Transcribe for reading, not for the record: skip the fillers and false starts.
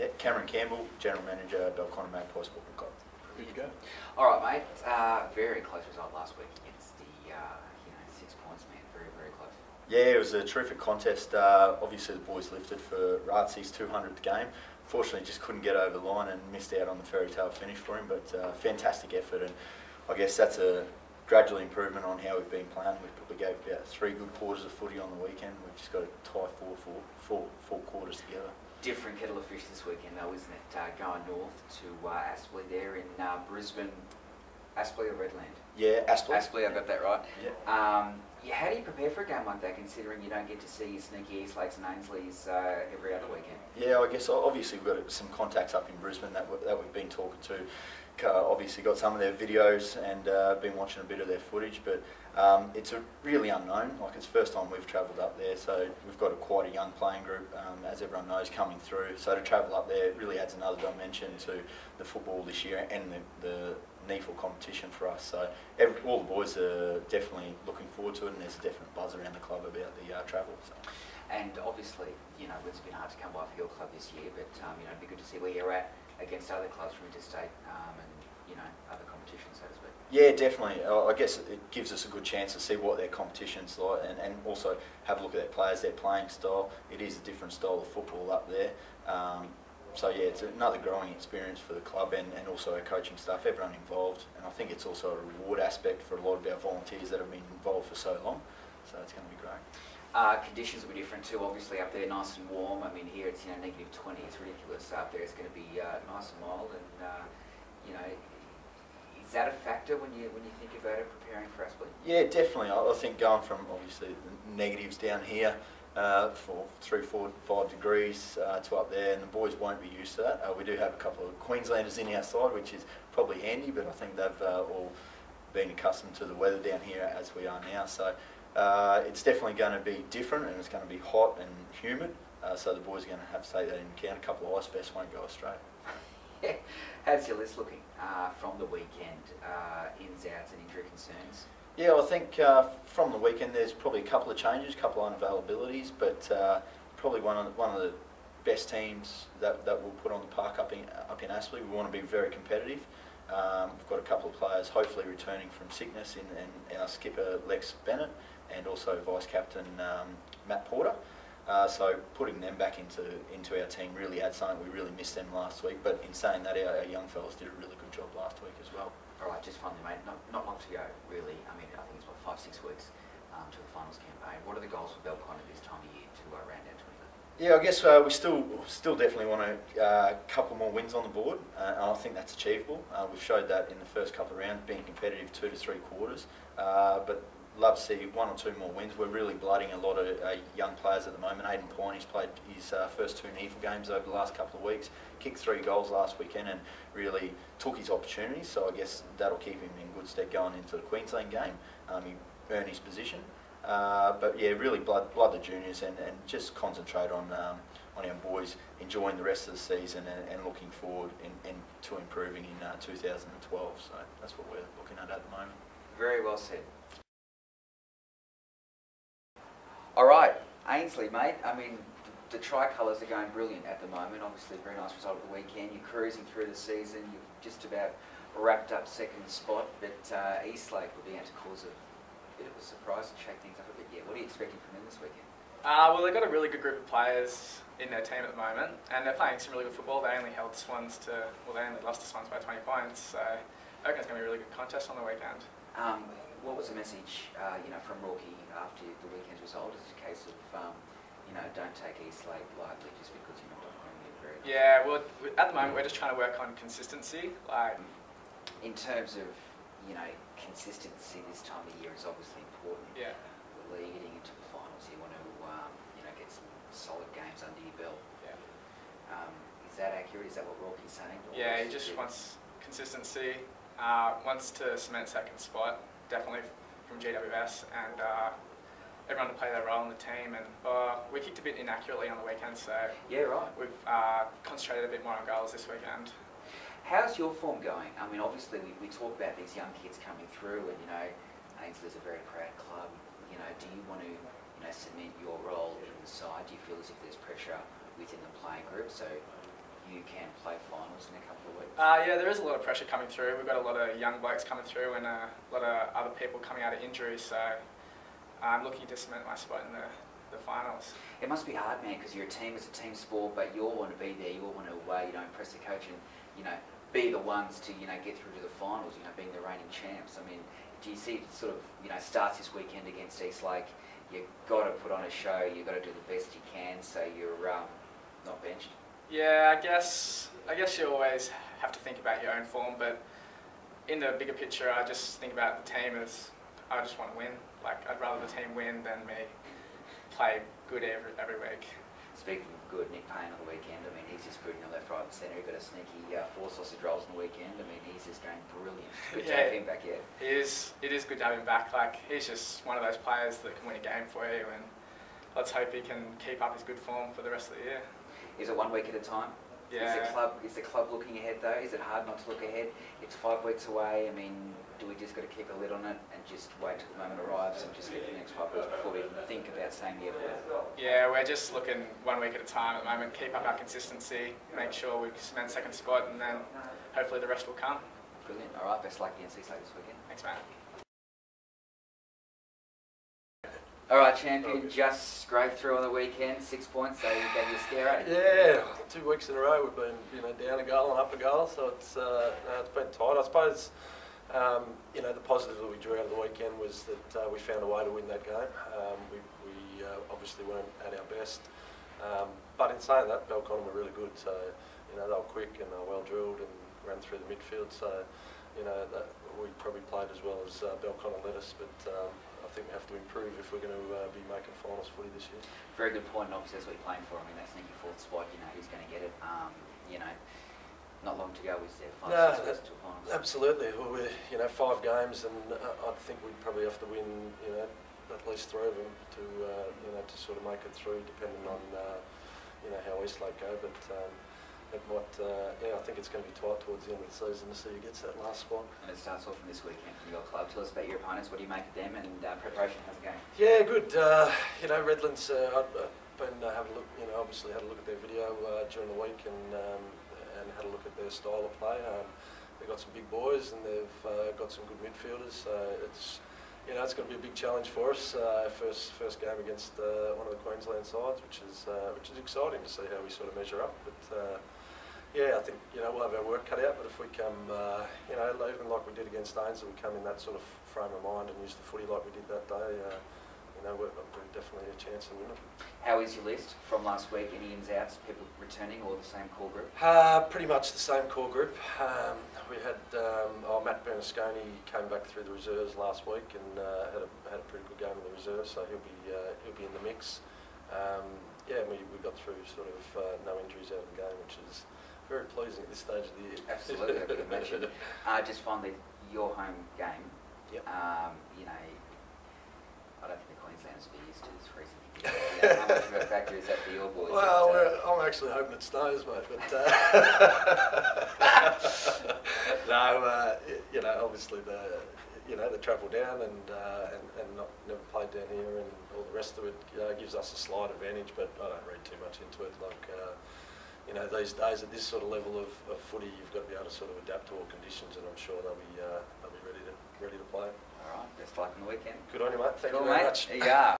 Yeah, Cameron Campbell, General Manager, Belconnen Magpies Football Club. Good to go. All right, mate. Very close result last week against the 6 points, man. Very, very close. Yeah, it was a terrific contest. Obviously, the boys lifted for Ratsy's 200th game. Fortunately, just couldn't get over the line and missed out on the fairy tale finish for him. But fantastic effort, and I guess that's a gradual improvement on how we've been playing. We probably gave about 3 good quarters of footy on the weekend. We've just got to tie four quarters together. Different kettle of fish this weekend, though, isn't it? Going north to Ainslie there in Brisbane. Ainslie or Redland? Yeah, Ainslie. Ainslie, I got that right. Yeah. How do you prepare for a game like that, considering you don't get to see your sneaky Eastlakes and Ainsleys every other weekend? Yeah, I guess obviously we've got some contacts up in Brisbane that we've been talking to. Obviously got some of their videos and been watching a bit of their footage, but it's a really unknown. Like, it's the first time we've travelled up there, so we've got quite a young playing group, as everyone knows, coming through. So to travel up there really adds another dimension to the football this year and the NEAFL competition for us. So all the boys are definitely looking forward to it, and there's a definite buzz around the club about the travel. So. And obviously, it's been hard to come by for your club this year, but it'd be good to see where you're at against other clubs from interstate and other competitions, so to speak. Yeah, definitely. I guess it gives us a good chance to see what their competition's like, and also have a look at their players, their playing style. It is a different style of football up there. So yeah, it's another growing experience for the club and also our coaching staff, everyone involved. And I think it's also a reward aspect for a lot of our volunteers that have been involved for so long. So it's going to be great. Conditions will be different too, obviously up there nice and warm. I mean, here it's negative 20, it's ridiculous. Up there it's going to be nice and mild, and is that a factor when you think about it, preparing for Ainslie? Yeah, definitely. I think going from obviously the negatives down here for 3, 4, 5 degrees to up there, and the boys won't be used to that. We do have a couple of Queenslanders in our side, which is probably handy, but I think they've all been accustomed to the weather down here as we are now. So it's definitely going to be different, and it's going to be hot and humid. So the boys are going to have to take that into account. A couple of ice vests won't go astray. How's your list looking from the weekend? Ins, outs and injury concerns? Yeah, I think from the weekend there's probably a couple of changes, a couple of unavailabilities, but probably one of the best teams that we'll put on the park up in Ainslie. We want to be very competitive. We've got a couple of players hopefully returning from sickness in our skipper Lex Bennett and also vice captain Matt Porter. So putting them back into our team really adds something. We really missed them last week, but in saying that, our young fellas did a really good job last week as well. All right, just finally, mate, not long to go, really. I mean, I think it's about 5-6 weeks to the finals campaign. What are the goals for Belconnen at this time of year to round out 20? Yeah, I guess we still definitely want a couple more wins on the board, and I think that's achievable. We've showed that in the first couple of rounds, being competitive 2 to 3 quarters, but love to see 1 or 2 more wins. We're really blooding a lot of young players at the moment. Aiden Point, he's played his first 2 NEAFL games over the last couple of weeks, kicked 3 goals last weekend and really took his opportunities, so I guess that'll keep him in good stead going into the Queensland game. He earned his position, but yeah, really blood the juniors and just concentrate on our boys enjoying the rest of the season and looking forward to improving in 2012. So that's what we're looking at the moment. Very well said. All right, Ainslie, mate. I mean, the tricolours are going brilliant at the moment. Obviously, a very nice result at the weekend. You're cruising through the season. You've just about wrapped up second spot, but Eastlake will be able to cause a bit of a surprise and shake things up a bit. Yeah, what are you expecting from them this weekend? Well, they've got a really good group of players in their team at the moment, and they're playing some really good football. They only lost to Swans by 20 points, so I reckon it's going to be a really good contest on the weekend. What was the message, from Rocky after the weekend's result? Is it a case of, don't take Eastlake lightly just because you're not performing it very good? Yeah, well, at the moment we're just trying to work on consistency. In terms of, consistency this time of year is obviously important. Yeah. The league getting into the finals, you want to, get some solid games under your belt. Yeah. Is that accurate? Is that what Rocky's saying? Yeah, he just wants consistency. Wants to cement second spot, definitely from GWS, and everyone to play their role in the team. And we kicked a bit inaccurately on the weekend, so yeah, right. We've concentrated a bit more on goals this weekend. How's your form going? I mean, obviously we talk about these young kids coming through, and Ainslie's a very proud club. Do you want to cement your role in the side? Do you feel as if there's pressure within the playing group? So you can play finals in a couple of weeks? Yeah, there is a lot of pressure coming through. We've got a lot of young blokes coming through and a lot of other people coming out of injury, so I'm looking to cement my spot in the finals. It must be hard, man, because it's a team sport, but you all want to be there, you all want to impress the coach and, be the ones to, get through to the finals, being the reigning champs. I mean, do you see it sort of, starts this weekend against East Lake, you've got to put on a show, you've got to do the best you can so you're not benched? Yeah, I guess you always have to think about your own form, but in the bigger picture, I just think about the team as I just want to win. Like, I'd rather the team win than me play good every week. Speaking of good, Nick Payne on the weekend, I mean, he's just booting on left, right and centre. He got a sneaky 4 sausage rolls on the weekend. I mean, he's just going brilliant. Good to have him back, yeah. It is good to have him back. Like, he's just one of those players that can win a game for you, and let's hope he can keep up his good form for the rest of the year. Is it 1 week at a time? Yeah. Is the club looking ahead though? Is it hard not to look ahead? It's 5 weeks away. I mean, do we just got to keep a lid on it and just wait till the moment arrives and just get the next 5 weeks before we can think about saying the F word? Yeah, we're just looking 1 week at a time at the moment. Keep up our consistency, make sure we cement second spot, and then hopefully the rest will come. Brilliant. All right, best luck against East Lake this weekend. Thanks, man. All right, champion, just scraped through on the weekend, 6 points, so you gave you a scare, eh? Yeah, 2 weeks in a row we've been, down a goal and up a goal, so it's been tight. I suppose, the positive that we drew out of the weekend was that we found a way to win that game. We obviously weren't at our best, but in saying that, Belconnen were really good. So, they were quick and they were well drilled and ran through the midfield. So, that we probably played as well as Belconnen let us, but. I think we have to improve if we're going to be making finals footy this year. Very good point, and obviously that's what you're playing for. I mean, that sneaky 4th spot, who's going to get it. Not long to go, is there? 5, 6 weeks to finals. Absolutely. Well, we're 5 games, and I think we'd probably have to win, at least 3 of them to sort of make it through, depending on how East Lake go. But it might, I think it's going to be tight towards the end of the season to see who gets that last spot. And it starts off from this weekend from your club. Tell us about your opponents. What do you make of them, and preparation? How's it going? Yeah, good. Redlands. I've been having a look. Obviously had a look at their video during the week and had a look at their style of play. They've got some big boys and they've got some good midfielders. So it's it's going to be a big challenge for us. First game against one of the Queensland sides, which is exciting to see how we sort of measure up. But I think we'll have our work cut out. But if we come, even like we did against Ainslie, we come in that sort of frame of mind and use the footy like we did that day. We're definitely a chance to win it. How is your list from last week? Any ins, outs, people returning, or the same core group? Pretty much the same core group. We had Matt Bernasconi came back through the reserves last week and had a pretty good game in the reserves, so he'll be in the mix. We got through sort of no injuries out of the game, which is very pleasing at this stage of the year. Absolutely, I can imagine. Just finally, your home game. Yep. I don't think the Queenslanders will be used to this freezing. How much of a factor is that for your boys? Well, I'm actually hoping it snows, mate. But no, obviously the travel down and never played down here and all the rest of it gives us a slight advantage. But I don't read too much into it. Like these days at this sort of level of footy, you've got to be able to sort of adapt to all conditions, and I'm sure they'll be ready to play. All right, best luck on the weekend. Good on you, mate. Thank you Cool, very mate. much. Yeah.